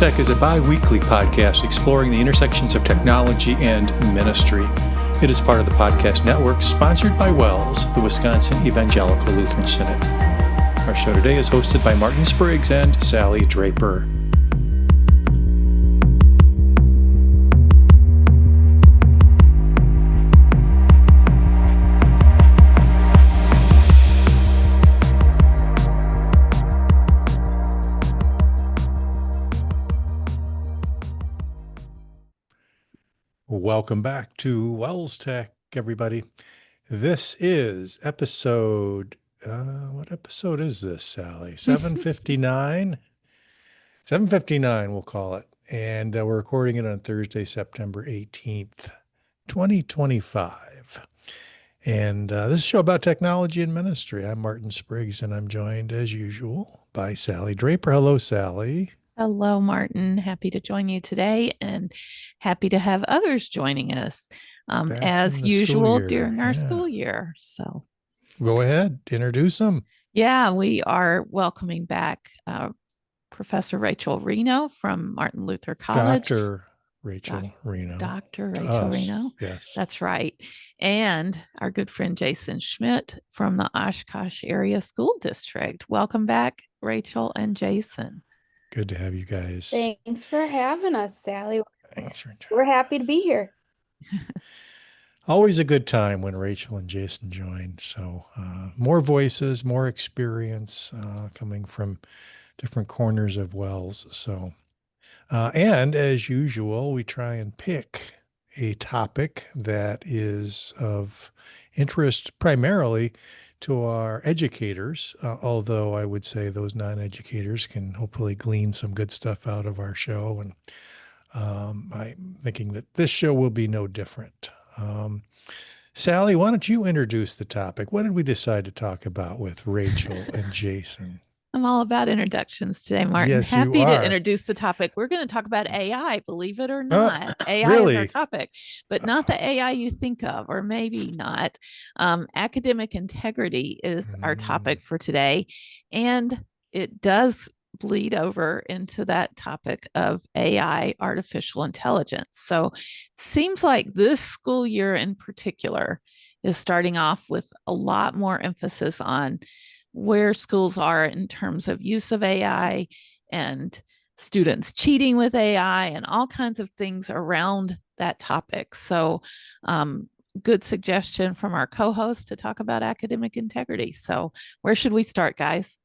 WELSTech is a bi-weekly podcast exploring the intersections of technology and ministry. It is part of the podcast network sponsored by WELS, the Wisconsin Evangelical Lutheran Synod. Our show today is hosted by Martin Spriggs and Sally Draper. Welcome back to WELSTech, everybody. This is episode, what episode is this, Sally? 759? 759, we'll call it. And we're recording it on Thursday, September 18th, 2025. And this is a show about technology and ministry. I'm Martin Spriggs, and I'm joined, as usual, by Sally Draper. Hello, Sally. Hello, Martin. Happy to join you today and happy to have others joining us as usual during our school year. So go ahead, introduce them. Yeah, we are welcoming back Professor Rachel Reno from Martin Luther College. Dr. Rachel Reno. Dr. Rachel Reno. Yes. That's right. And our good friend Jason Schmidt from the Oshkosh Area School District. Welcome back, Rachel and Jason. Good to have you guys. Thanks for having us, Sally. Thanks for We're happy to be here. Always a good time when Rachel and Jason join. So more voices, more experience coming from different corners of WELS. So, and as usual, we try and pick a topic that is of interest primarily to our educators, although I would say those non-educators can hopefully glean some good stuff out of our show. And I'm thinking that this show will be no different. Sally, why don't you introduce the topic? What did we decide to talk about with Rachel and Jason? I'm all about introductions today, Martin. Yes, happy to introduce the topic. We're going to talk about AI, believe it or not. AI really? is our topic, but not the AI you think of, or maybe not. Academic integrity is our topic for today. And it does bleed over into that topic of AI, artificial intelligence. So it seems like this school year in particular is starting off with a lot more emphasis on where schools are in terms of use of AI and students cheating with AI and all kinds of things around that topic. So good suggestion from our co-host to talk about academic integrity. So where should we start, guys?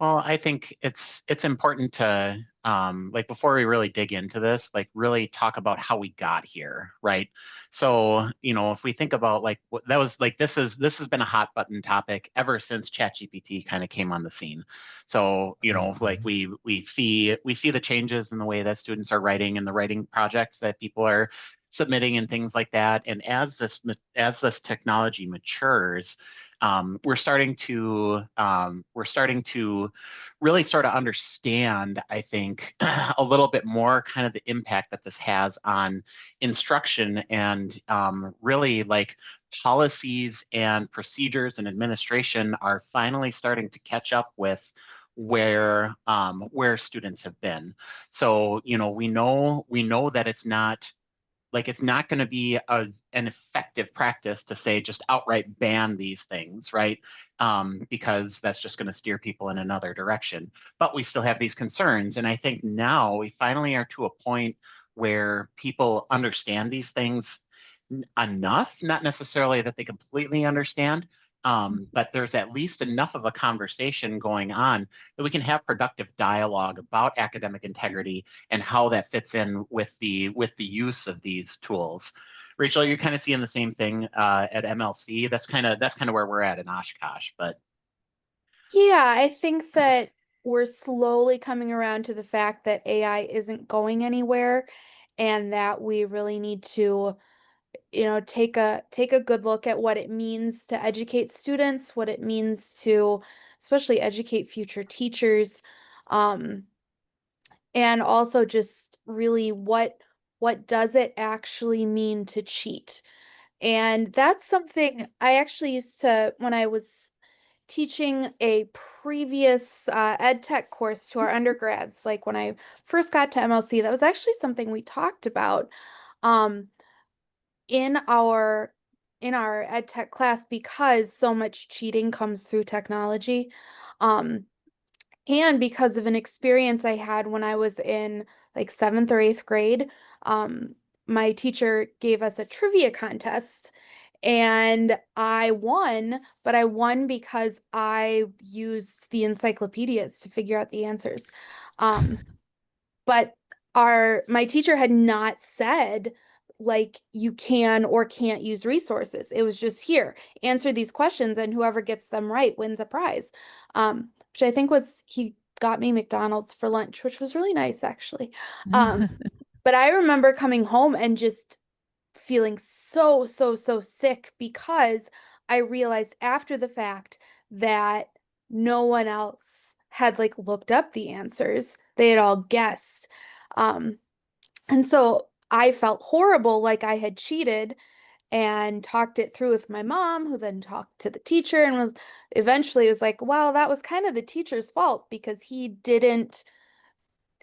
Well, I think it's important to like before we really dig into this, like really talk about how we got here, right? So, if we think about like what that was like, this has been a hot button topic ever since ChatGPT kind of came on the scene. So, like we see the changes in the way that students are writing and the writing projects that people are submitting and things like that. And as this technology matures, we're starting to really start to understand, I think, a little bit more kind of the impact that this has on instruction and really like policies and procedures and administration are finally starting to catch up with where students have been. So, we know that it's not going to be an effective practice to say just outright ban these things, right? Because that's just going to steer people in another direction. But we still have these concerns. And I think now we finally are to a point where people understand these things enough, not necessarily that they completely understand, but there's at least enough of a conversation going on that we can have productive dialogue about academic integrity and how that fits in with the use of these tools. Rachel, you're kind of seeing the same thing at MLC. That's kind of where we're at in Oshkosh. But yeah, I think that we're slowly coming around to the fact that AI isn't going anywhere, and that we really need to take a good look at what it means to educate students, what it means to especially educate future teachers, and also just really what does it actually mean to cheat? And that's something I actually used to, when I was teaching a previous ed tech course to our undergrads. Like when I first got to MLC, that was actually something we talked about um, in our ed tech class because so much cheating comes through technology. Um, and because of an experience I had when I was in like 7th or 8th grade, um, my teacher gave us a trivia contest and I won, but I won because I used the encyclopedias to figure out the answers. Um, but my teacher had not said like you can or can't use resources. It was just here, answer these questions, and whoever gets them right wins a prize. Which I think was he got me McDonald's for lunch, which was really nice actually. But I remember coming home and just feeling so, so, so sick because I realized after the fact that no one else had like looked up the answers. They had all guessed. Um, and so I felt horrible, like I had cheated and talked it through with my mom, who then talked to the teacher and was eventually was like, well, that was kind of the teacher's fault because he didn't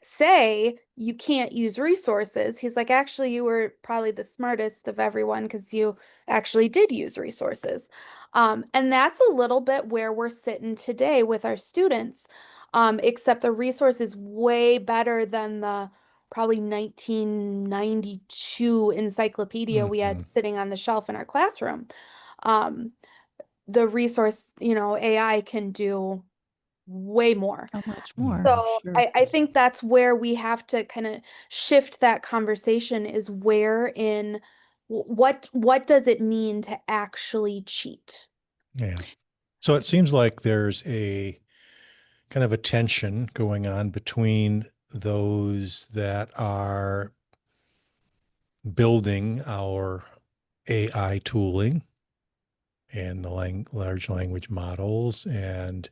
say you can't use resources. He's like, actually, you were probably the smartest of everyone because you actually did use resources. And that's a little bit where we're sitting today with our students, except the resource is way better than the probably 1992 encyclopedia we had sitting on the shelf in our classroom. Um, the resource, AI can do way more. So much more, So sure. I think that's where we have to kind of shift that conversation is where in what does it mean to actually cheat? Yeah. So it seems like there's a kind of a tension going on between those that are building our AI tooling and the large language models and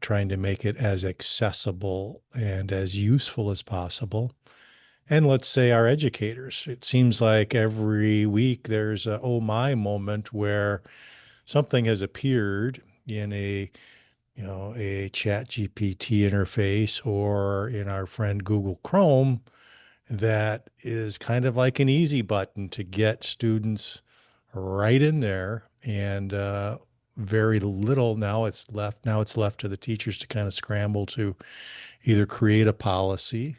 trying to make it as accessible and as useful as possible. And let's say our educators. It seems like every week there's a oh my moment where something has appeared in a chat GPT interface or in our friend Google Chrome that is kind of like an easy button to get students right in there and very little now it's left to the teachers to kind of scramble to either create a policy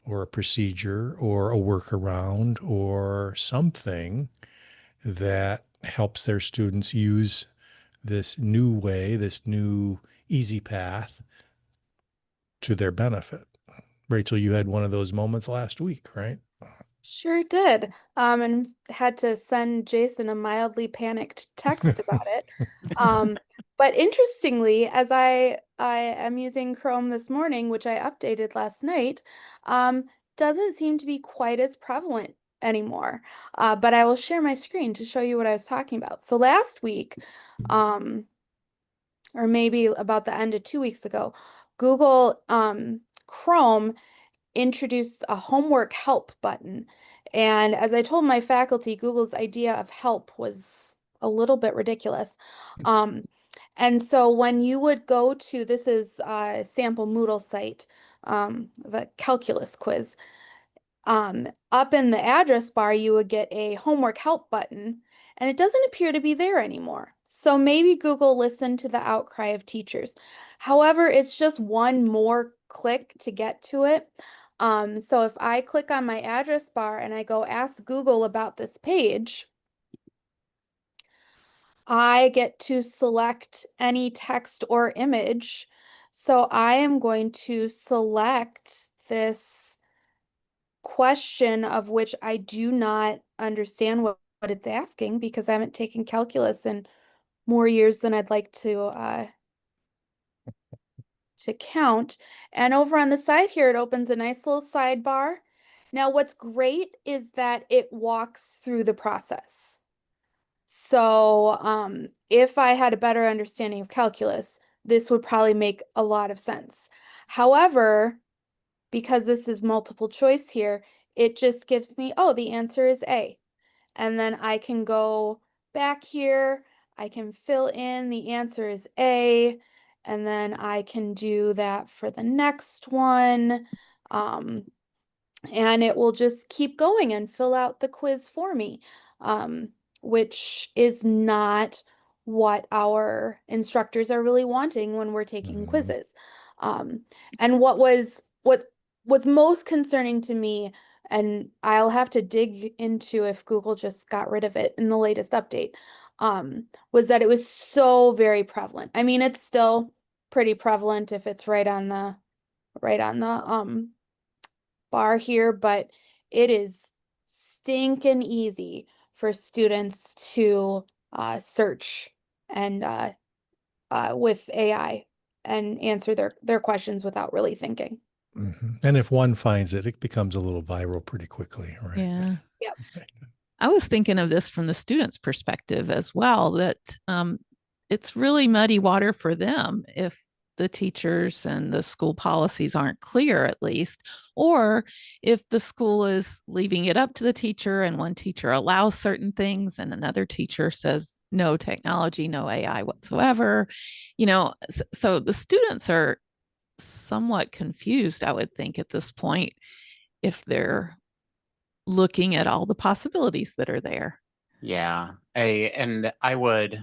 or a procedure or a workaround or something that helps their students use this new way, this new easy path to their benefit. Rachel, you had one of those moments last week, right? Sure did. And had to send Jason a mildly panicked text about it. But interestingly, as I am using Chrome this morning, which I updated last night, doesn't seem to be quite as prevalent anymore. But I will share my screen to show you what I was talking about. So last week, um, or maybe about the end of 2 weeks ago, Google Chrome introduced a homework help button. And as I told my faculty, Google's idea of help was a little bit ridiculous. Um, and so when you would go to, this is a sample Moodle site of a calculus quiz, up in the address bar, you would get a homework help button, and it doesn't appear to be there anymore. So maybe Google listened to the outcry of teachers. However, it's just one more click to get to it. So if I click on my address bar and I go ask Google about this page, I get to select any text or image. So I am going to select this question of which I do not understand what it's asking because I haven't taken calculus in more years than I'd like to count. And over on the side here, it opens a nice little sidebar. Now, what's great is that it walks through the process. So, if I had a better understanding of calculus, this would probably make a lot of sense. However, because this is multiple choice here, it just gives me, oh, the answer is A. And then I can go back here. I can fill in the answer is A, and then I can do that for the next one. And it will just keep going and fill out the quiz for me, which is not what our instructors are really wanting when we're taking quizzes. And what was most concerning to me, and I'll have to dig into if Google just got rid of it in the latest update, was that it was so very prevalent. I mean, it's still pretty prevalent if it's right on the bar here, but it is stinking easy for students to search and with AI and answer their questions without really thinking. And if one finds it, it becomes a little viral pretty quickly, right? Yeah. Yep. I was thinking of this from the students' perspective as well, that it's really muddy water for them if the teachers and the school policies aren't clear, at least, or if the school is leaving it up to the teacher and one teacher allows certain things and another teacher says no technology, no AI whatsoever. So the students are somewhat confused, I would think, at this point, if they're looking at all the possibilities that are there. Yeah, I would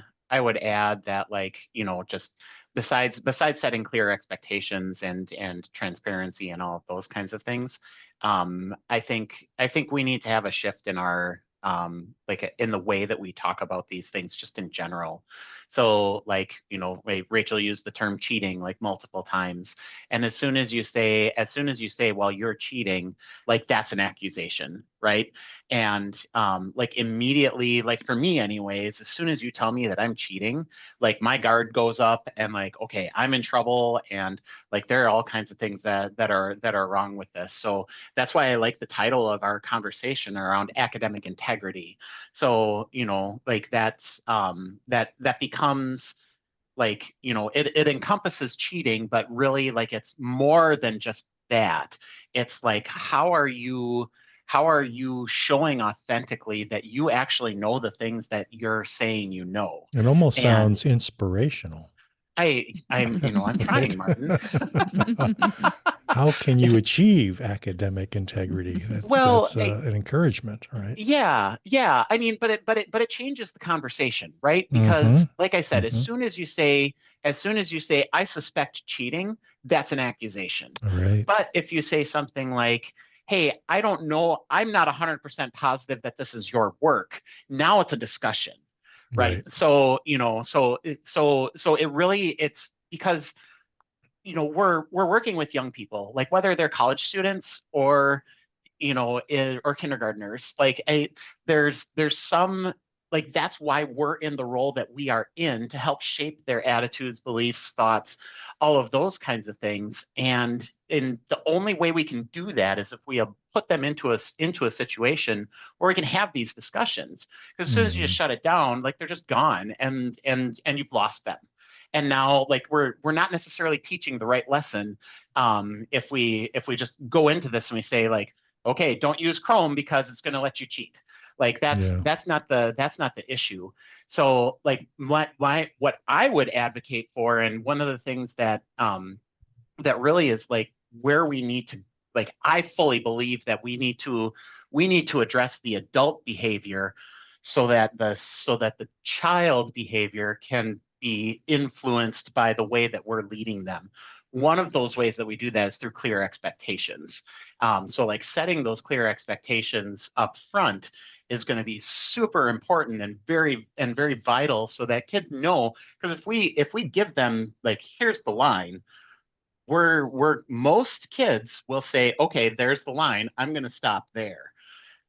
add that, like, just besides setting clear expectations and transparency and all of those kinds of things, I think we need to have a shift in our like in the way that we talk about these things just in general. So, like, Rachel used the term cheating like multiple times, and as soon as you say, well, you're cheating, like that's an accusation, right? And like immediately, like for me anyways, as soon as you tell me that I'm cheating, like my guard goes up and like, okay, I'm in trouble, and like there are all kinds of things that are wrong with this. So that's why I like the title of our conversation around academic integrity. So, like that becomes like, it encompasses cheating, but really like it's more than just that. It's like, how are you showing authentically that you actually know the things that you're saying you know? It almost And sounds inspirational. I'm trying, Martin. How can you achieve academic integrity? That's Well, an encouragement, right? yeah. I mean, but it changes the conversation, right? Mm-hmm. Because, like I said, as Mm-hmm. soon as you say, I suspect cheating, that's an accusation. Right. But if you say something like, hey, I don't know, I'm not 100% positive that this is your work, now it's a discussion, right? Right. So, it's because, we're working with young people, like whether they're college students or or kindergartners. Like, there's some, like, that's why we're in the role that we are in, to help shape their attitudes, beliefs, thoughts, all of those kinds of things. And the only way we can do that is if we put them into a situation where we can have these discussions. Because as soon as you just shut it down, like they're just gone, and you've lost them. And now, like, we're not necessarily teaching the right lesson, if we just go into this and we say, like, okay, don't use Chrome because it's going to let you cheat. Like, that's Yeah. that's not the issue. So, like, what I would advocate for, and one of the things that really is like where we need to, like, I fully believe that we need to address the adult behavior, so that the child behavior can be influenced by the way that we're leading them. One of those ways that we do that is through clear expectations. So, like, setting those clear expectations up front is going to be super important and very vital, so that kids know. Because if we give them, like, here's the line, we're most kids will say, okay, there's the line, I'm going to stop there.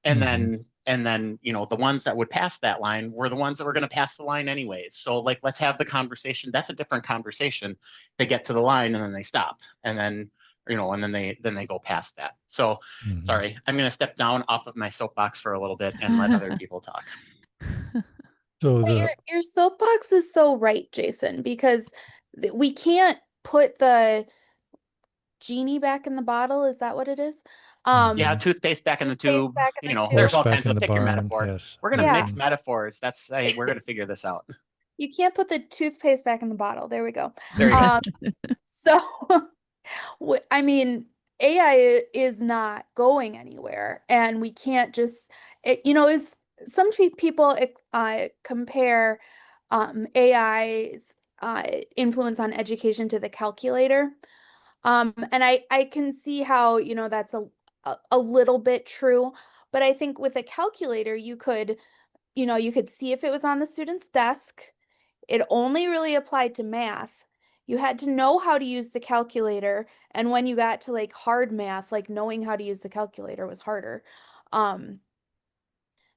And Mm-hmm. then the ones that would pass that line were the ones that were going to pass the line anyways. So, like, let's have the conversation. That's a different conversation. They get to the line and then they stop, and then and then they go past that. So, Mm-hmm. sorry, I'm going to step down off of my soapbox for a little bit and let other people talk. So Your soapbox is so right, Jason, because we can't put the genie back in the bottle. Is that what it is? Yeah, toothpaste back in the Toothpaste tube. back in the There's horse tube. all back kinds in of, the pick your barn. metaphor. Yes. We're gonna Yeah. mix metaphors. We're gonna figure this out. You can't put the toothpaste back in the bottle. There we go. There you go. So, I mean, AI is not going anywhere, and we can't just, is some people compare AI's influence on education to the calculator. And I can see how, that's a little bit true, but I think with a calculator, you could see if it was on the student's desk. It only really applied to math. You had to know how to use the calculator, and when you got to like hard math, like knowing how to use the calculator was harder. Um,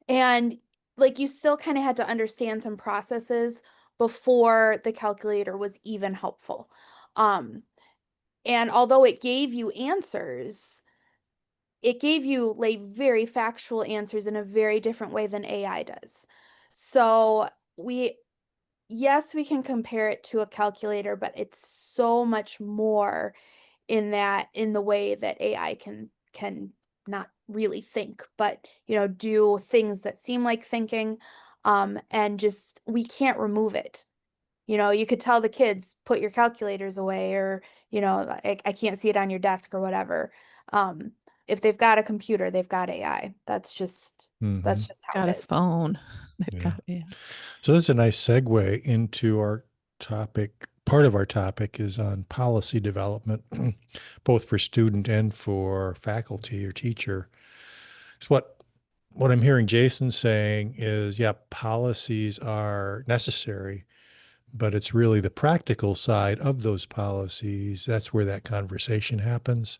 and like you still kind of had to understand some processes before the calculator was even helpful. Um, and although it gave you answers, it gave you like very factual answers in a very different way than AI does. So we yes, we can compare it to a calculator, but it's so much more in the way that AI can not really think, but do things that seem like thinking. And just we can't remove it. You could tell the kids, put your calculators away, or, I can't see it on your desk or whatever. Um, if they've got a computer, they've got AI. That's just how Got a it is. phone. They've Yeah. got it. So that's a nice segue into our topic. Part of our topic is on policy development, both for student and for faculty or teacher. It's what I'm hearing Jason saying is, yeah, policies are necessary, but it's really the practical side of those policies. That's where that conversation happens.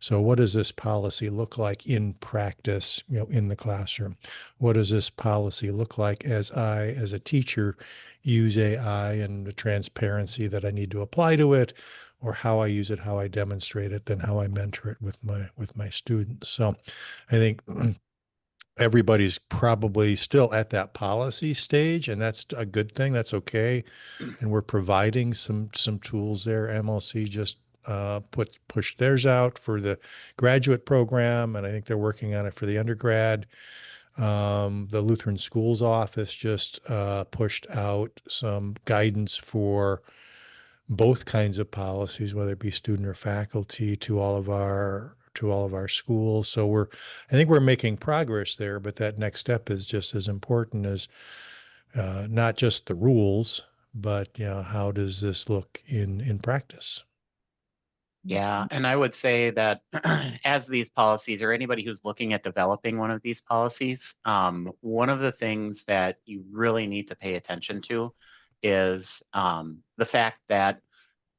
So what does this policy look like in practice, in the classroom? What does this policy look like as I, as a teacher, use AI and the transparency that I need to apply to it, or how I use it, how I demonstrate it, then how I mentor it with my students. So I think everybody's probably still at that policy stage, and that's a good thing. That's okay. And we're providing some tools there. MLC just pushed theirs out for the graduate program, and I think they're working on it for the undergrad. The Lutheran Schools Office just pushed out some guidance for both kinds of policies, whether it be student or faculty, to all of our schools. So I think we're making progress there, but that next step is just as important as not just the rules, but how does this look in practice? Yeah, and I would say that as these policies, or anybody who's looking at developing one of these policies, one of the things that you really need to pay attention to is the fact that,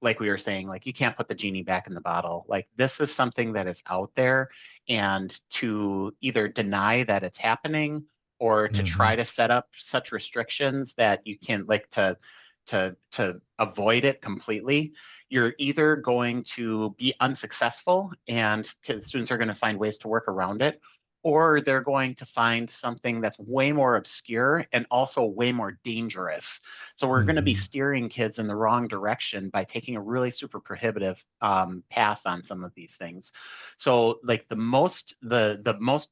like we were saying, like you can't put the genie back in the bottle. Like this is something that is out there, and to either deny that it's happening or to Mm-hmm. try to set up such restrictions that you can like to avoid it completely, you're either going to be unsuccessful and students are going to find ways to work around it, or they're going to find something that's way more obscure and also way more dangerous. So we're going to be Mm-hmm. steering kids in the wrong direction by taking a really super prohibitive path on some of these things. So like the most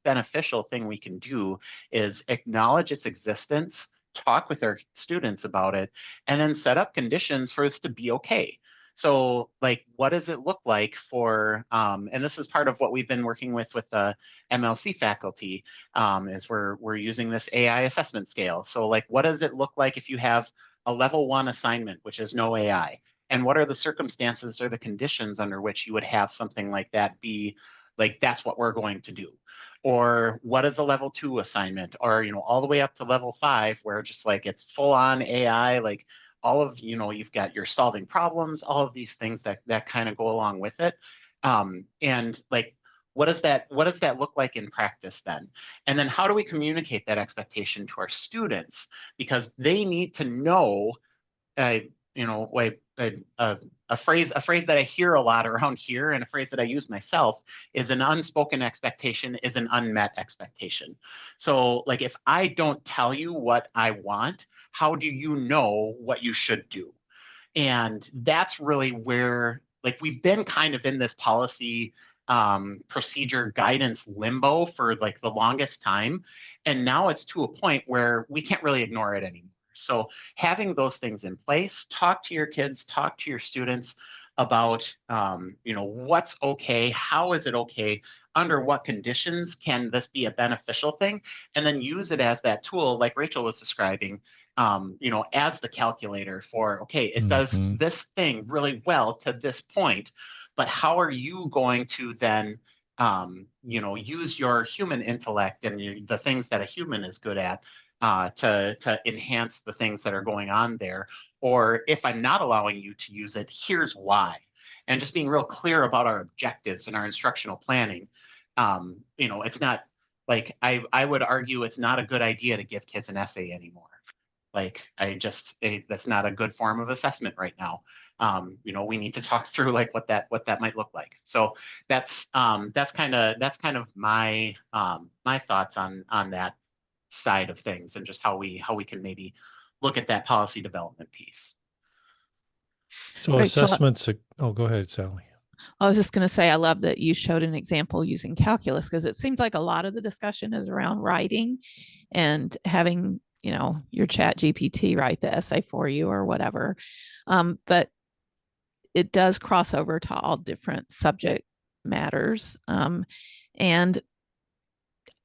beneficial thing we can do is acknowledge its existence, talk with our students about it, and then set up conditions for this to be okay. So like, what does it look like for, and this is part of what we've been working with the MLC faculty, is we're using this AI assessment scale. So like, what does it look like if you have a level 1 assignment, which is no AI? And what are the circumstances or the conditions under which you would have something like that be like, that's what we're going to do? Or what is a level 2 assignment? Or, all the way up to level 5, where just like it's full on AI, like all of, you've got your solving problems, all of these things that kind of go along with it. And like, what does that look like in practice then? And then how do we communicate that expectation to our students? Because they need to know, uh, like a phrase that I hear a lot around here, and a phrase that I use myself, is an unspoken expectation is an unmet expectation. So like, if I don't tell you what I want, how do you know what you should do? And that's really where, like, we've been kind of in this policy procedure guidance limbo for like the longest time. And now it's to a point where we can't really ignore it anymore. So having those things in place, talk to your kids, talk to your students about, what's okay, how is it okay, under what conditions can this be a beneficial thing, and then use it as that tool, like Rachel was describing, as the calculator for, okay, it does this thing really well to this point, but how are you going to then, use your human intellect and the things that a human is good at to enhance the things that are going on there. Or if I'm not allowing you to use it, here's why. And just being real clear about our objectives and our instructional planning. It's not like I would argue it's not a good idea to give kids an essay anymore. Like that's not a good form of assessment right now. We need to talk through like what that might look like. So that's kind of my my thoughts on that side of things, and just how we can maybe look at that policy development piece. So Rachel, assessments, oh, go ahead, Sally. I was just going to say, I love that you showed an example using calculus, because it seems like a lot of the discussion is around writing and having, your chat GPT write the essay for you or whatever. But it does cross over to all different subject matters. And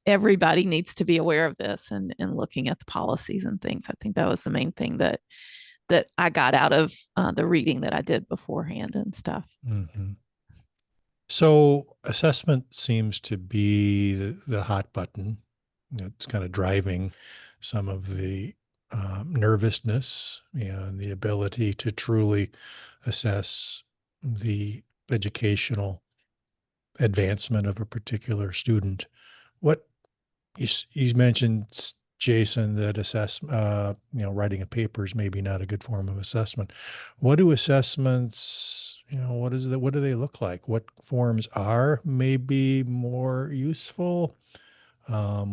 everybody needs to be aware of this and looking at the policies and things. I think that was the main thing that I got out of the reading that I did beforehand and stuff. Mm-hmm. So assessment seems to be the hot button. It's kind of driving some of the nervousness and the ability to truly assess the educational advancement of a particular student. What you mentioned, Jason, that writing a paper is maybe not a good form of assessment. What do assessments, what do they look like? What forms are maybe more useful?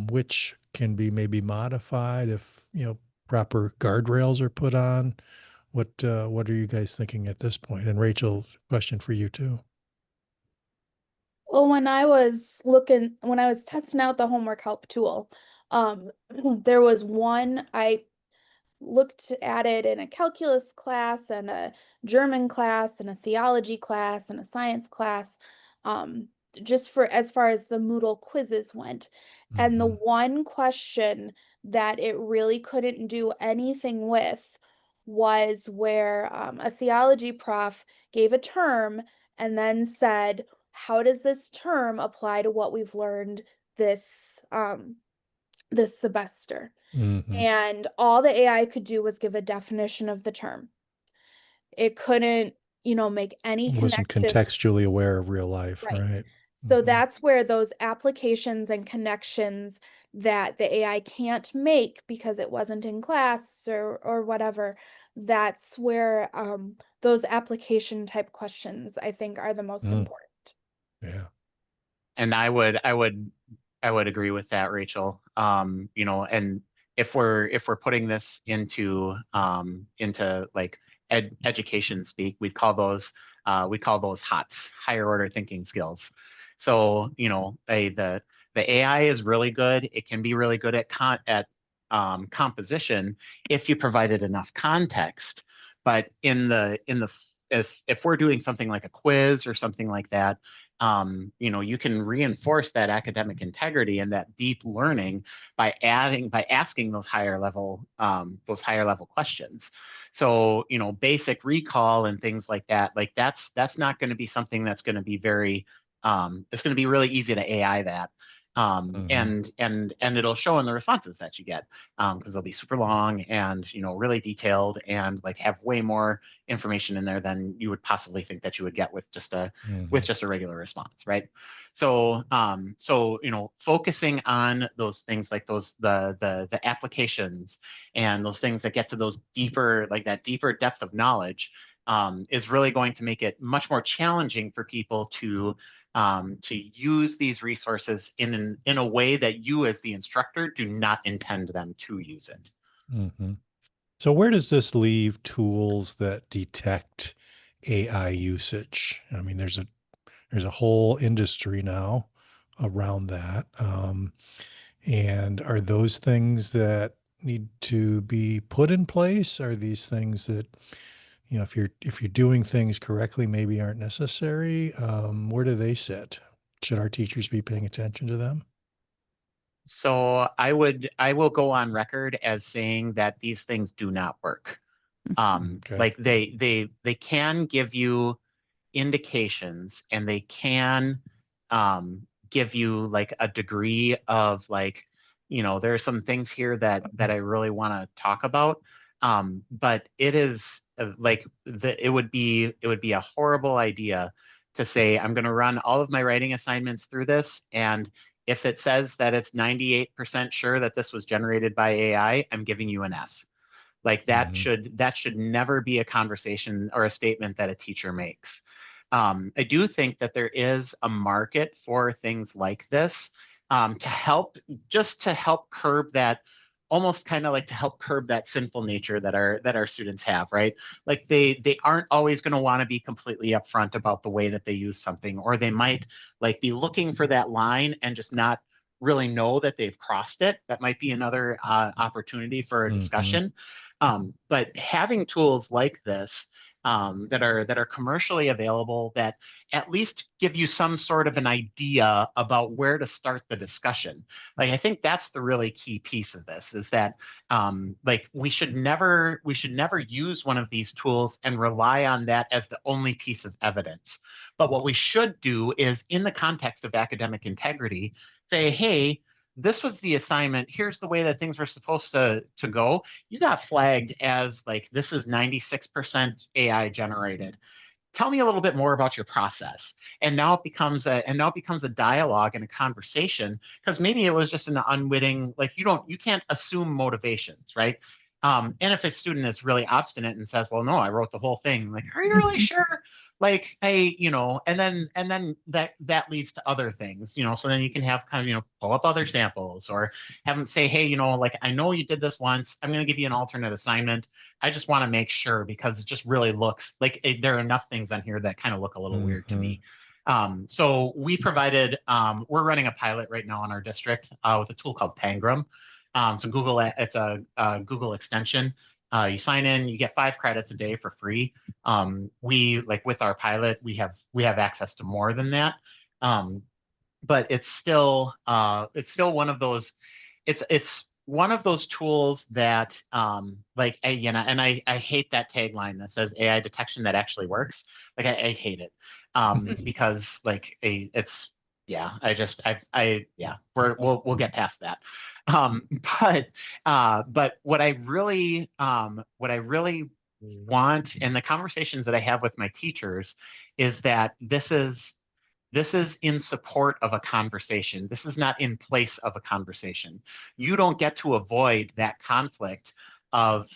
Which can be maybe modified if, proper guardrails are put on? What are you guys thinking at this point? And Rachel, question for you too. Well, when I was testing out the homework help tool, there was one I looked at it in a calculus class and a German class and a theology class and a science class, um, just for as far as the Moodle quizzes went. And the one question that it really couldn't do anything with was where a theology prof gave a term and then said, how does this term apply to what we've learned this semester? Mm-hmm. And all the AI could do was give a definition of the term. It couldn't, make any Wasn't connection. contextually aware of real life, Right. right? So that's where those applications and connections that the AI can't make because it wasn't in class or whatever, that's where those application type questions I think are the most important. Yeah. And I would agree with that, Rachel. And if we're putting this into like education speak, we'd call those HOTS, higher order thinking skills. So, the AI is really good. It can be really good at composition if you provided enough context. But if we're doing something like a quiz or something like that, you can reinforce that academic integrity and that deep learning by asking those higher level questions. So, basic recall and things like that, like that's not going to be something that's going to be very, it's going to be really easy to AI that. And it'll show in the responses that you get, because they'll be super long and really detailed and like have way more information in there than you would possibly think that you would get with just a regular response, right? So focusing on those things like the applications and those things that get to those deeper, like that deeper depth of knowledge, is really going to make it much more challenging for people to use these resources in a way that you as the instructor do not intend them to use it. So where does this leave tools that detect AI usage? I mean, there's a whole industry now around that. And are those things that need to be put in place? Are these things that, if you're doing things correctly, maybe aren't necessary? Where do they sit? Should our teachers be paying attention to them? So I will go on record as saying that these things do not work. Okay. Like they can give you indications and they can give you like a degree of like, there are some things here that I really want to talk about. But it is like it would be a horrible idea to say I'm going to run all of my writing assignments through this, and if it says that it's 98% sure that this was generated by AI, I'm giving you an F. Like Mhm. that should never be a conversation or a statement that a teacher makes. I do think that there is a market for things like this, to help, just to help curb that, almost kind of like to help curb that sinful nature that our students have, right? Like they aren't always going to want to be completely upfront about the way that they use something, or they might like be looking for that line and just not really know that they've crossed it. That might be another opportunity for a Mhm. discussion. But having tools like this, that are commercially available, that at least give you some sort of an idea about where to start the discussion. Like I think that's the really key piece of this, is that like we should never use one of these tools and rely on that as the only piece of evidence. But what we should do is, in the context of academic integrity, say, hey, this was the assignment. Here's the way that things were supposed to go. You got flagged as like, this is 96% AI generated. Tell me a little bit more about your process. And now it becomes a dialogue and a conversation, because maybe it was just an unwitting, like, you can't assume motivations, right? And if a student is really obstinate and says, well, no, I wrote the whole thing, like, are you really sure? Like, hey, and then that leads to other things, so then you can have kind of, pull up other samples, or have them say, hey, like, I know you did this once, I'm going to give you an alternate assignment. I just want to make sure, because it just really looks like there are enough things on here that kind of look a little weird to Mhm. me. So we're running a pilot right now in our district with a tool called Pangram. So it's a Google extension. You sign in, you get 5 credits a day for free. We, like, with our pilot, we have access to more than that. Um, but it's still one of those, it's one of those tools that, like, and I hate that tagline that says AI detection that actually works. Like, I hate it, because like it's, yeah, yeah, we'll get past that. um but but what I really want, and the conversations that I have with my teachers, is that this is in support of a conversation. This is not in place of a conversation. You don't get to avoid that conflict of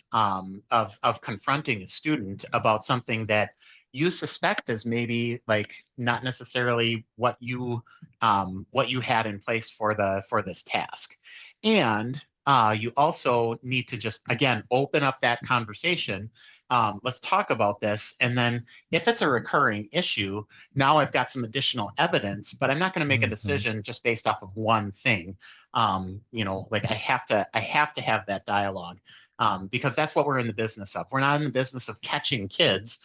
confronting a student about something that you suspect is maybe like not necessarily what you had in place for this task. And you also need to just, again, open up that conversation. Let's talk about this, and then if it's a recurring issue, now I've got some additional evidence, but I'm not going to make a Mhm. decision just based off of one thing. Like, I have to have that dialogue, because that's what we're in the business of. We're not in the business of catching kids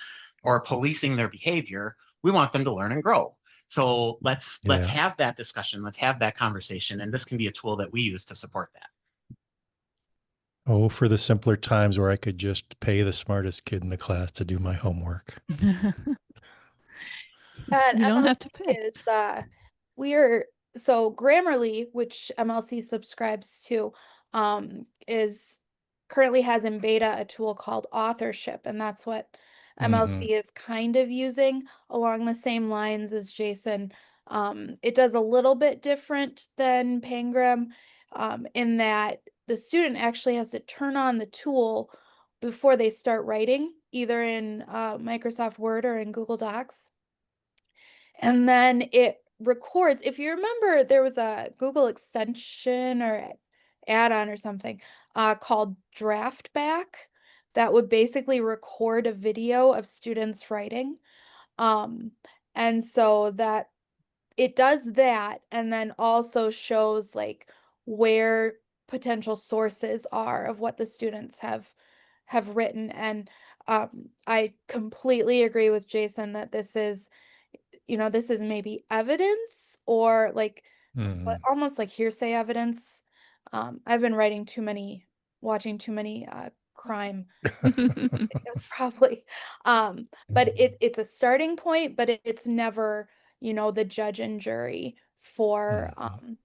or policing their behavior. We want them to learn and grow. So let's Yeah. have that discussion. Let's have that conversation, and this can be a tool that we use to support that. Oh, for the simpler times where I could just pay the smartest kid in the class to do my homework. At You don't have to MLC pay. is we're so Grammarly, which MLC subscribes to, is currently has in beta a tool called authorship, and that's what Mhm. MLC is kind of using along the same lines as Jason. It does a little bit different than Pangram, in that the student actually has to turn on the tool before they start writing, either in Microsoft Word or in Google Docs. And then it records. If you remember, there was a Google extension or add-on or something called Draftback that would basically record a video of students writing. Um, and so that it does that and then also shows like where potential sources are of what the students have written. And I completely agree with Jason that this is, this is maybe evidence or like, but Mhm. almost like hearsay evidence. I've been watching too many crime. It was probably, but it's a starting point, but it's never, the judge and jury Mhm.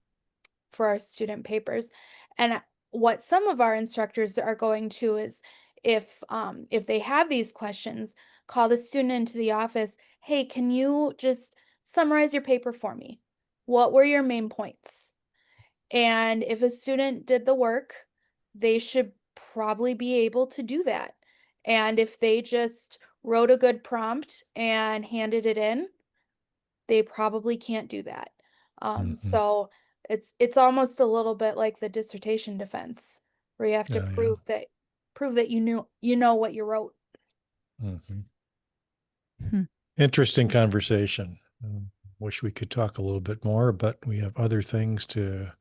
for our student papers. And what some of our instructors are going to is if they have these questions, call the student into the office. Hey, can you just summarize your paper for me? What were your main points? And if a student did the work, they should probably be able to do that. And if they just wrote a good prompt and handed it in, they probably can't do that. Mhm. So it's almost a little bit like the dissertation defense, where you have to Yeah, yeah. prove that you know what you wrote. Mhm. Hmm. Interesting conversation. Wish we could talk a little bit more, but we have other things to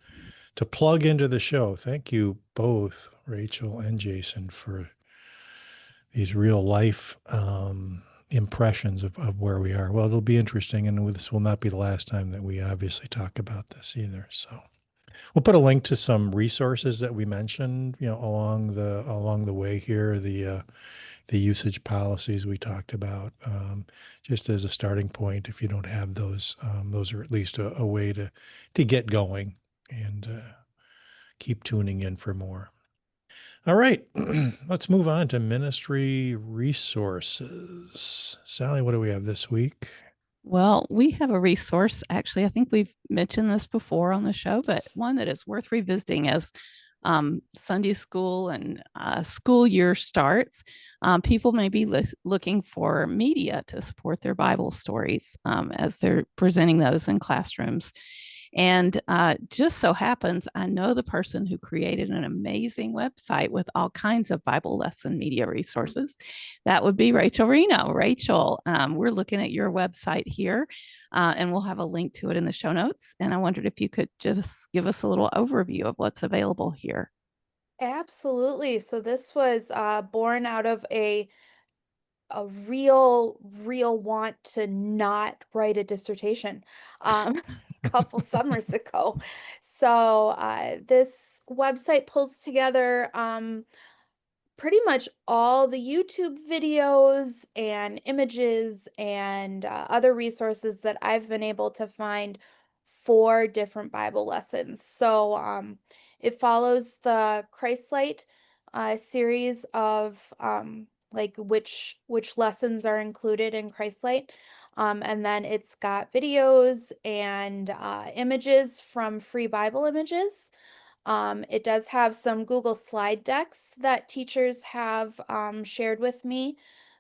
plug into the show. Thank you both, Rachel and Jason, for these real life impressions of where we are. Well, it'll be interesting, and this will not be the last time that we obviously talk about this either. So we'll put a link to some resources that we mentioned, along the way here. The usage policies we talked about, just as a starting point. If you don't have those are at least a way to get going and keep tuning in for more. All right, let's move on to ministry resources. Sally, what do we have this week? Well, we have a resource. Actually, I think we've mentioned this before on the show, but one that is worth revisiting as Sunday school and school year starts. People may be looking for media to support their Bible stories as they're presenting those in classrooms. And just so happens, I know the person who created an amazing website with all kinds of Bible lesson media resources. That would be Rachel Reno. Rachel, we're looking at your website here, and we'll have a link to it in the show notes. And I wondered if you could just give us a little overview of what's available here. Absolutely. So this was born out of a real want to not write a dissertation a couple summers ago. So this website pulls together pretty much all the YouTube videos and images and other resources that I've been able to find for different Bible lessons. So it follows the Christlight series of like which lessons are included in Christlight. And then it's got videos and images from free Bible images. It does have some Google slide decks that teachers have shared with me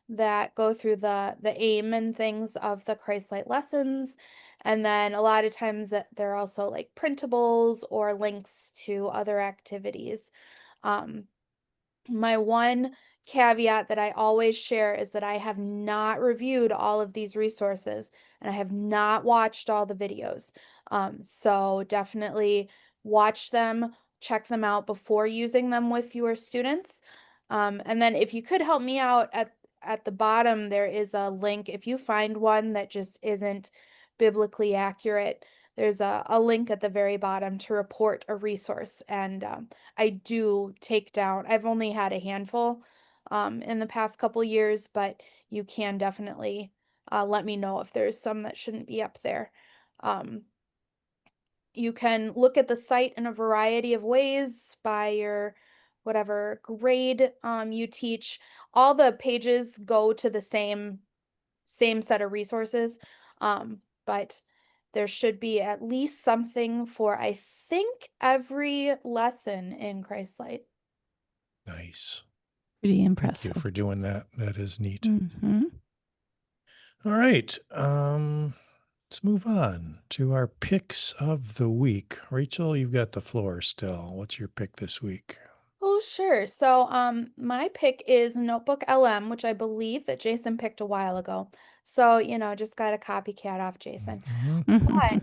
that go through the aim and things of the Christ-Light lessons. And then a lot of times they're also like printables or links to other activities. Um, my one caveat that I always share is that I have not reviewed all of these resources and I have not watched all the videos. So definitely watch them, check them out before using them with your students. And then if you could help me out at the bottom, there is a link. If you find one that just isn't biblically accurate, there's a link at the very bottom to report a resource. And I do take down, I've only had a handful in the past couple years, but you can definitely let me know if there's some that shouldn't be up there. Um, you can look at the site in a variety of ways by your whatever grade you teach. All the pages go to the same set of resources. But there should be at least something for, I think, every lesson in Christlight. Nice. Pretty Thank you impressive. for doing that. That is neat. Mm-hmm. All right. Let's move on to our picks of the week. Rachel, you've got the floor still. What's your pick this week? Oh, sure. So, my pick is Notebook LM, which I believe that Jason picked a while ago. So, just got a copycat off Jason. Mhm. But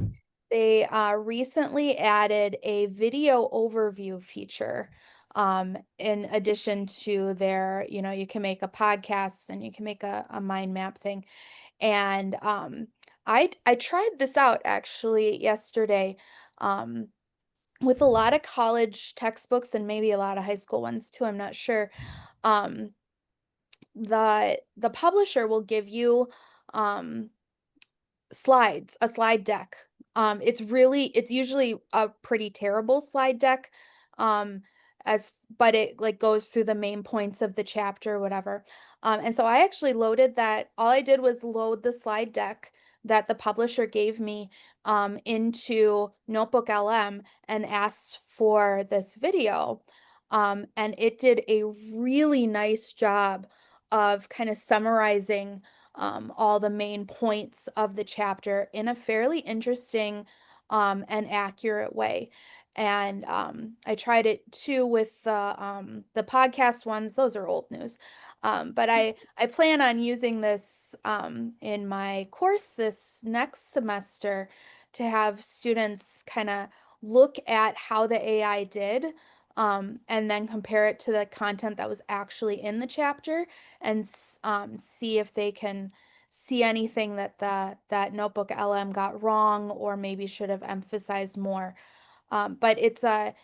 They recently added a video overview feature. In addition to their, you can make a podcast and you can make a mind map thing. And I tried this out actually yesterday with a lot of college textbooks and maybe a lot of high school ones too. I'm not sure. Um, the publisher will give you um, a slide deck. It's usually a pretty terrible slide deck, um, but it like goes through the main points of the chapter, whatever. And so I actually loaded that. All I did was load the slide deck that the publisher gave me into Notebook LM and asked for this video. And it did a really nice job of kind of summarizing all the main points of the chapter in a fairly interesting and accurate way. And I tried it too with the podcast ones. Those are old news. But I plan on using this in my course this next semester to have students kind of look at how the AI did and then compare it to the content that was actually in the chapter and see if they can see anything that that Notebook LM got wrong or maybe should have emphasized more. But it's a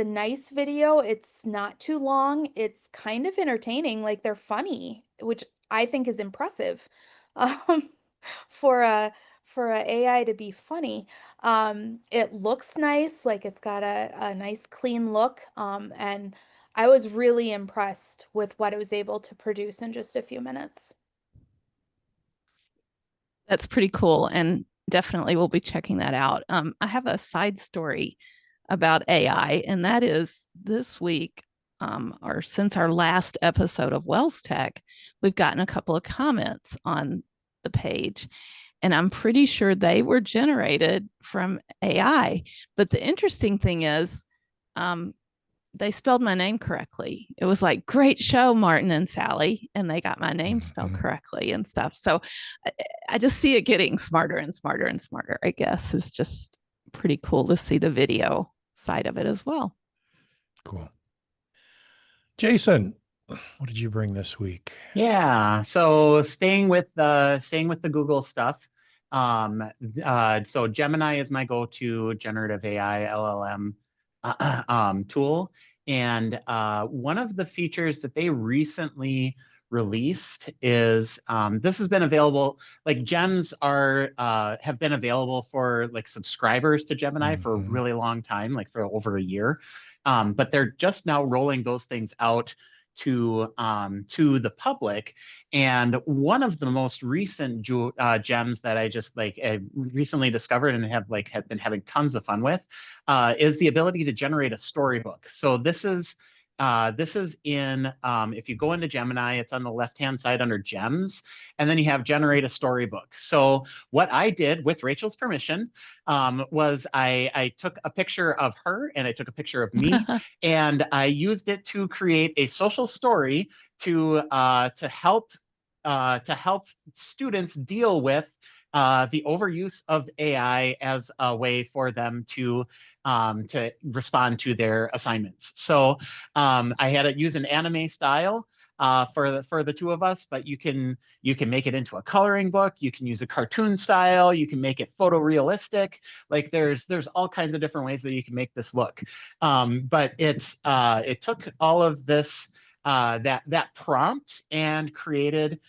nice video. It's not too long. It's kind of entertaining. Like they're funny, which I think is impressive um, for a AI to be funny. It looks nice. Like it's got a nice clean look. And I was really impressed with what it was able to produce in just a few minutes. That's pretty cool. And definitely we'll be checking that out. I have a side story about AI, and that is this week, or since our last episode of WELSTech, we've gotten a couple of comments on the page, and I'm pretty sure they were generated from AI. But the interesting thing is, they spelled my name correctly. It was like, great show, Martin and Sally. And they got my name spelled correctly and stuff. So I just see it getting smarter and smarter and smarter, I guess. It's just pretty cool to see the video side of it as well. Cool. Jason, what did you bring this week? Yeah, so staying with the Google stuff. So Gemini is my go-to generative AI LLM tool, and one of the features that they recently released is this has been available. Like gems are have been available for like subscribers to Gemini for a really long time, like for over a year. But they're just now rolling those things out to the public. And one of the most recent gems that I just like recently discovered and have been having tons of fun with is the ability to generate a storybook. So this is in if you go into Gemini, it's on the left-hand side under gems, and then you have generate a storybook. So what I did with Rachel's permission was I took a picture of her and I took a picture of me, and I used it to create a social story to help students deal with the overuse of AI as a way for them to respond to their assignments. So I had it use an anime style for the two of us, but you can make it into a coloring book. You can use a cartoon style. You can make it photorealistic. Like there's all kinds of different ways that you can make this look. But it took all of this that prompt and created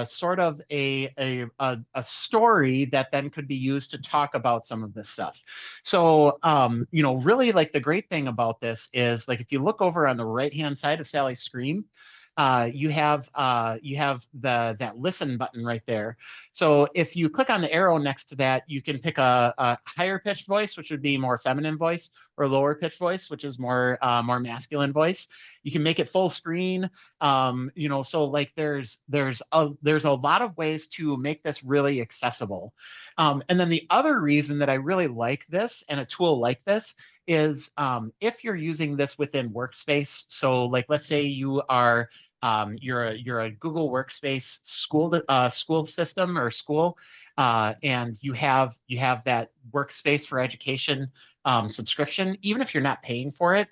sort of a story that then could be used to talk about some of this stuff. So, really like the great thing about this is like, if you look over on the right-hand side of Sally's screen, you have that listen button right there. So if you click on the arrow next to that, you can pick a higher pitched voice, which would be more feminine voice, or lower pitched voice, which is more masculine voice. You can make it full screen. So like there's a lot of ways to make this really accessible. And then the other reason that I really like this and a tool like this is if you're using this within workspace. So like let's say you are you're a Google Workspace school system or school, and you have that Workspace for Education subscription, even if you're not paying for it.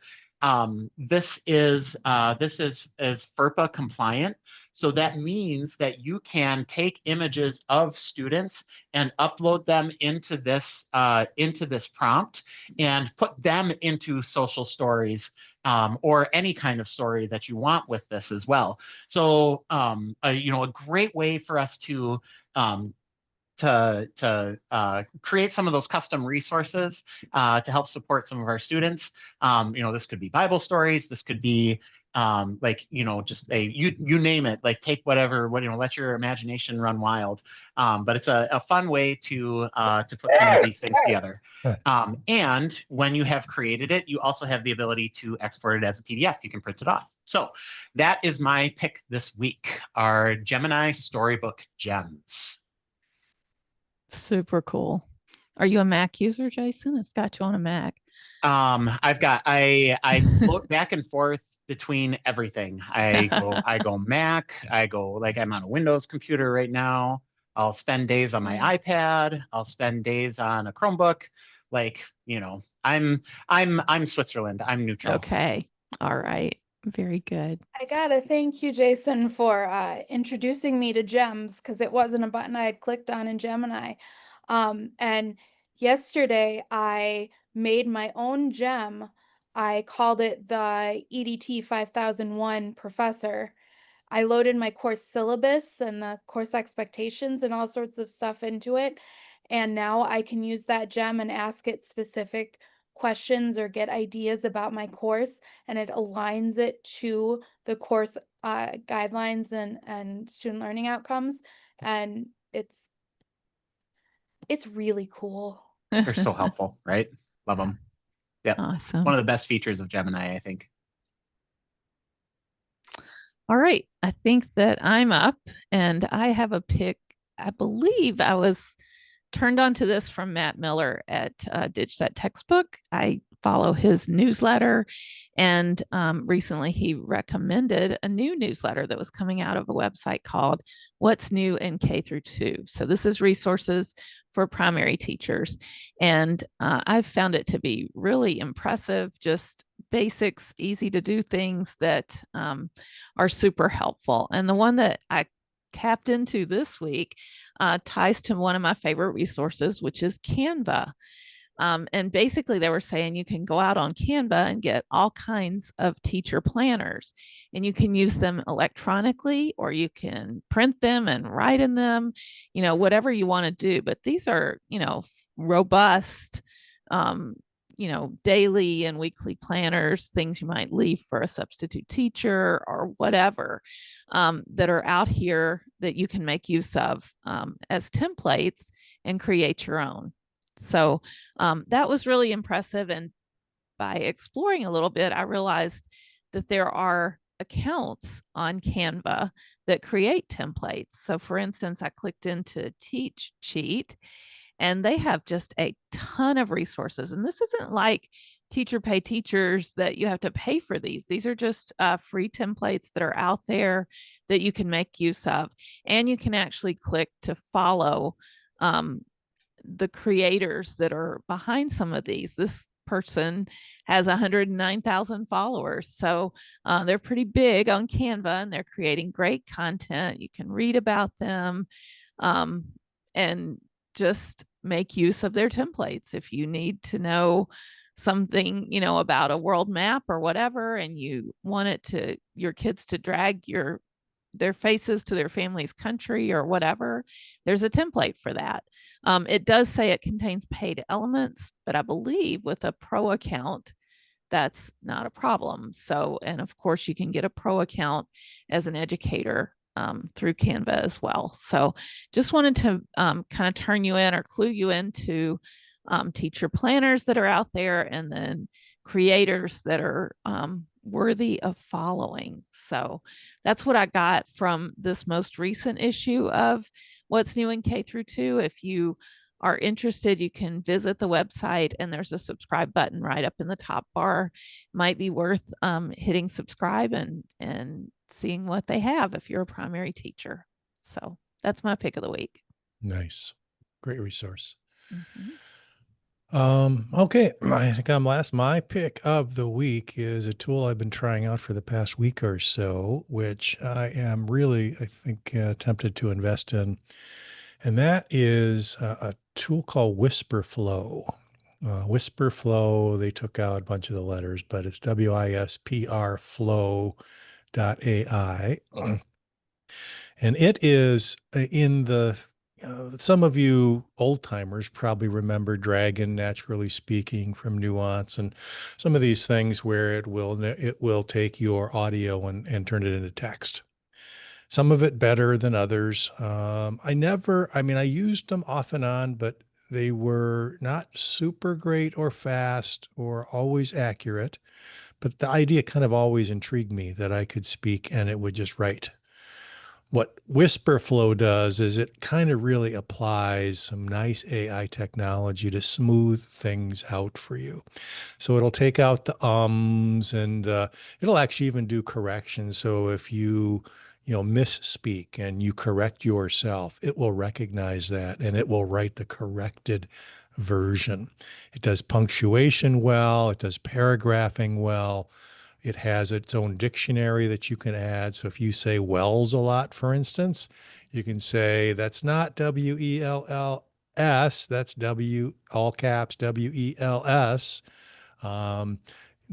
This is FERPA compliant. So that means that you can take images of students and upload them into this prompt and put them into social stories, or any kind of story that you want with this as well. So a great way for us um, to create some of those custom resources to help support some of our students. This could be Bible stories. This could be just you name it. Like take whatever, let your imagination run wild. But it's a fun way to put some of these things together. And when you have created it, you also have the ability to export it as a PDF. You can print it off. So that is my pick this week, our Gemini Storybook Gems. Super cool. Are you a Mac user, Jason? It's got you on a Mac. I float back and forth between everything. I go Mac, I'm on a Windows computer right now. I'll spend days on my iPad, I'll spend days on a Chromebook. I'm Switzerland. I'm neutral. Okay. All right. Very good. I gotta thank you, Jason, for introducing me to gems, because it wasn't a button I had clicked on in Gemini. And yesterday I made my own gem. I called it the EDT 5001 Professor. I loaded my course syllabus and the course expectations and all sorts of stuff into it. And now I can use that gem and ask it specific questions or get ideas about my course, and it aligns it to the course guidelines and student learning outcomes. And it's really cool. They're so helpful, right? Love them. Yeah. Awesome. One of the best features of Gemini, I think. All right. I think that I'm up and I have a pick. I believe I was turned on to this from Matt Miller at Ditch That Textbook. I follow his newsletter, and recently he recommended a new newsletter that was coming out of a website called What's New in K through 2. So this is resources for primary teachers, and I've found it to be really impressive, just basics, easy to do things that are super helpful. And the one that I tapped into this week ties to one of my favorite resources, which is Canva. And basically, they were saying you can go out on Canva and get all kinds of teacher planners, and you can use them electronically, or you can print them and write in them, whatever you want to do. But these are, robust, daily and weekly planners, things you might leave for a substitute teacher or whatever, that are out here that you can make use of as templates and create your own. So that was really impressive. And by exploring a little bit, I realized that there are accounts on Canva that create templates. So for instance, I clicked into Teach Cheat, and they have just a ton of resources. And this isn't like teacher pay teachers that you have to pay for these. These are just free templates that are out there that you can make use of. And you can actually click to follow the creators that are behind some of these. This person has 109,000 followers. So they're pretty big on Canva, and they're creating great content. You can read about them and just make use of their templates. If you need to know something, about a world map or whatever, and you want your kids to drag their faces to their family's country or whatever, there's a template for that. It does say it contains paid elements, but I believe with a pro account, that's not a problem. So, and of course, you can get a pro account as an educator through Canva as well. So just wanted to kind of turn you in or clue you into teacher planners that are out there, and then creators that are worthy of following. So that's what I got from this most recent issue of What's New in K through 2. If you are interested, you can visit the website and there's a subscribe button right up in the top bar. Might be worth hitting subscribe and seeing what they have if you're a primary teacher. So that's my pick of the week. Nice. Great resource. Mm-hmm. Okay, I think I'm last. My pick of the week is a tool I've been trying out for the past week or so, which I am really, I think, tempted to invest in. And that is a tool called WhisperFlow. WhisperFlow, they took out a bunch of the letters, but it's WISPR flow.ai. And it is in the some of you old timers probably remember Dragon, naturally speaking, from Nuance, and some of these things where it will take your audio and turn it into text. Some of it better than others. I used them off and on, but they were not super great or fast or always accurate. But the idea kind of always intrigued me that I could speak and it would just write. What WhisperFlow does is it kind of really applies some nice AI technology to smooth things out for you. So it'll take out the ums and it'll actually even do corrections. So if you misspeak and you correct yourself, it will recognize that and it will write the corrected version. It does punctuation well, it does paragraphing well. It has its own dictionary that you can add. So if you say Wells a lot, for instance, you can say that's not WELLS, that's W, all caps, WELS. Um,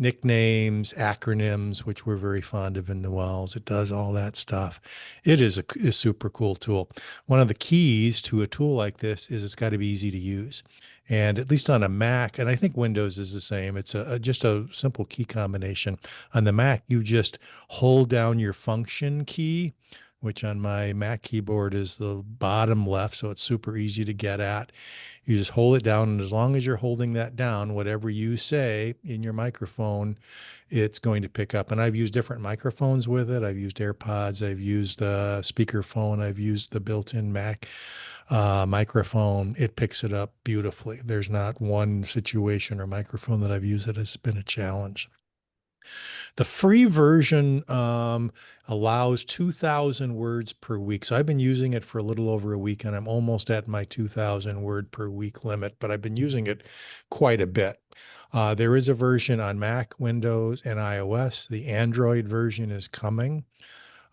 Nicknames, acronyms, which we're very fond of in the Wells. It does all that stuff. It is a super cool tool. One of the keys to a tool like this is it's got to be easy to use. And at least on a Mac, and I think Windows is the same, it's just a simple key combination. On the Mac, you just hold down your function key, which on my Mac keyboard is the bottom left, so it's super easy to get at. You just hold it down, and as long as you're holding that down, whatever you say in your microphone, it's going to pick up. And I've used different microphones with it. I've used AirPods, I've used a speakerphone, I've used the built-in Mac microphone. It picks it up beautifully. There's not one situation or microphone that I've used that has been a challenge. The free version allows 2,000 words per week. So I've been using it for a little over a week and I'm almost at my 2,000 word per week limit, but I've been using it quite a bit. There is a version on Mac, Windows, and iOS. The Android version is coming.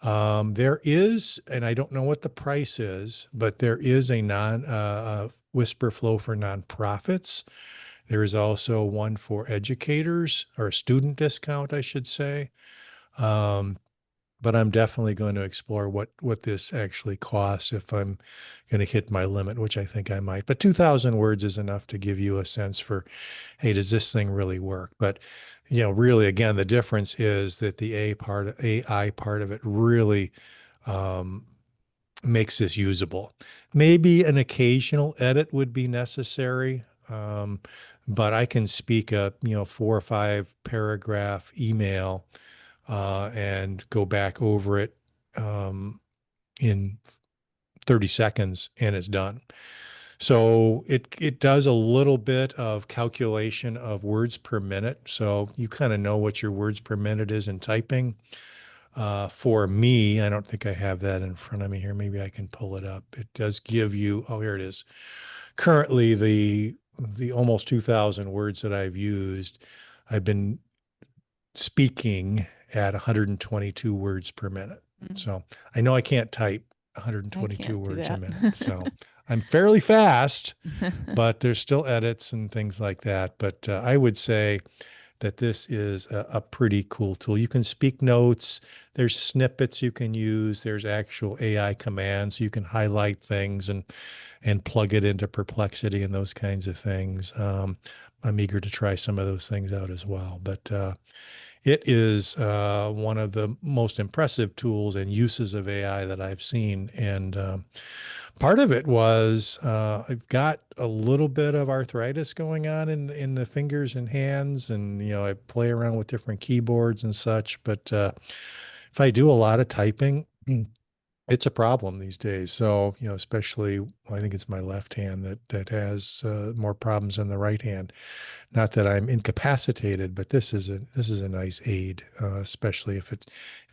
There is, and I don't know what the price is, but there is a Whisper Flow for nonprofits. There is also one for educators, or a student discount, I should say. But I'm definitely going to explore what this actually costs if I'm going to hit my limit, which I think I might. But 2,000 words is enough to give you a sense for, hey, does this thing really work? But really, again, the difference is that the AI part of it really makes this usable. Maybe an occasional edit would be necessary. But I can speak a 4 or 5 paragraph email and go back over it in 30 seconds and it's done. So it does a little bit of calculation of words per minute. So you kind of know what your words per minute is in typing. For me, I don't think I have that in front of me here. Maybe I can pull it up. It does give you, oh, here it is. Currently, the almost 2,000 words that I've used, I've been speaking at 122 words per minute. Mm. So I know I can't type I 122 can't do words a that. minute. So I'm fairly fast, but there's still edits and things like that. But I would say that this is a pretty cool tool. You can speak notes. There's snippets you can use. There's actual AI commands. You can highlight things and plug it into Perplexity and those kinds of things. I'm eager to try some of those things out as well. But it is one of the most impressive tools and uses of AI that I've seen. And part of it was I've got a little bit of arthritis going on in the fingers and hands, and I play around with different keyboards and such. But if I do a lot of typing, It's a problem these days. So, especially I think it's my left hand that has more problems than the right hand. Not that I'm incapacitated, but this is a nice aid, especially if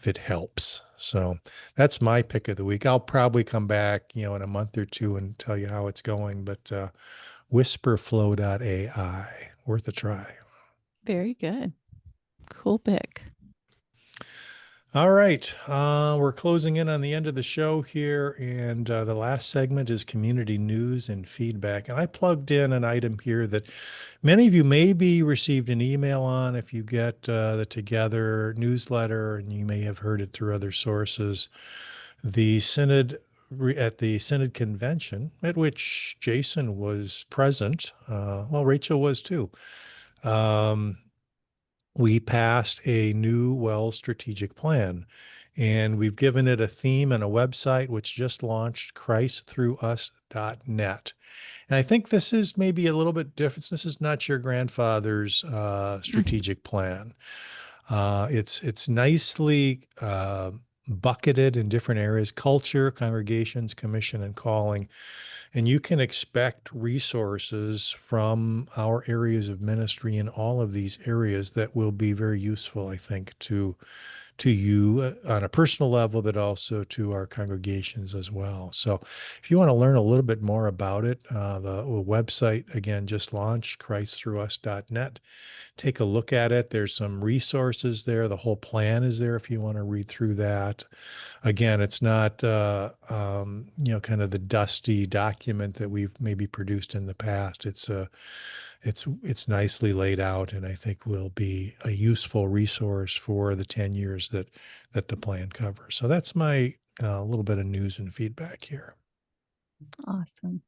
it helps. So that's my pick of the week. I'll probably come back, in a month or two and tell you how it's going. But whisperflow.ai, worth a try. Very good. Cool pick. All right. We're closing in on the end of the show here, and the last segment is community news and feedback. And I plugged in an item here that many of you maybe received an email on if you get the Together newsletter, and you may have heard it through other sources. The Synod at the Synod convention, at which Jason was present, well, Rachel was too. We passed a new WELS strategic plan, and we've given it a theme and a website which just launched, christthrough-us.net. And I think this is maybe a little bit different. This is not your grandfather's strategic plan. It's nicely bucketed in different areas: culture, congregations, commission, and calling. And you can expect resources from our areas of ministry in all of these areas that will be very useful, I think, to you on a personal level, but also to our congregations as well. So if you want to learn a little bit more about it, the website, again, just launched, christthrough-us.net. Take a look at it. There's some resources there. The whole plan is there if you want to read through that. Again, it's not, kind of the dusty document that we've maybe produced in the past. It's nicely laid out, and I think will be a useful resource for the 10 years that the plan covers. So that's my little bit of news and feedback here. Awesome.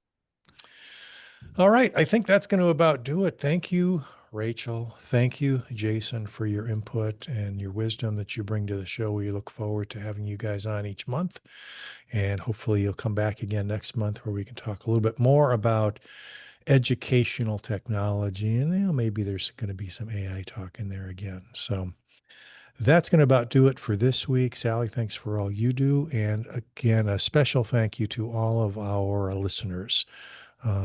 All right. I think that's going to about do it. Thank you, Rachel. Thank you, Jason, for your input and your wisdom that you bring to the show. We look forward to having you guys on each month. And hopefully you'll come back again next month where we can talk a little bit more about educational technology. And maybe there's going to be some AI talk in there again. So that's going to about do it for this week. Sally, thanks for all you do. And again, a special thank you to all of our listeners.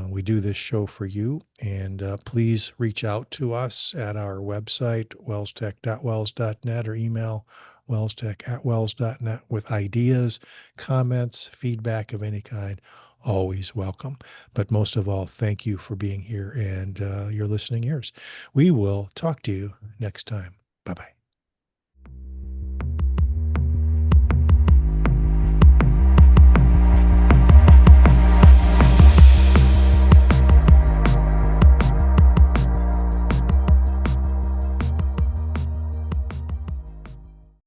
We do this show for you, and please reach out to us at our website, welstech.wels.net, or email welstech@wels.net with ideas, comments, feedback of any kind. Always welcome. But most of all, thank you for being here and your listening ears. We will talk to you next time. Bye-bye.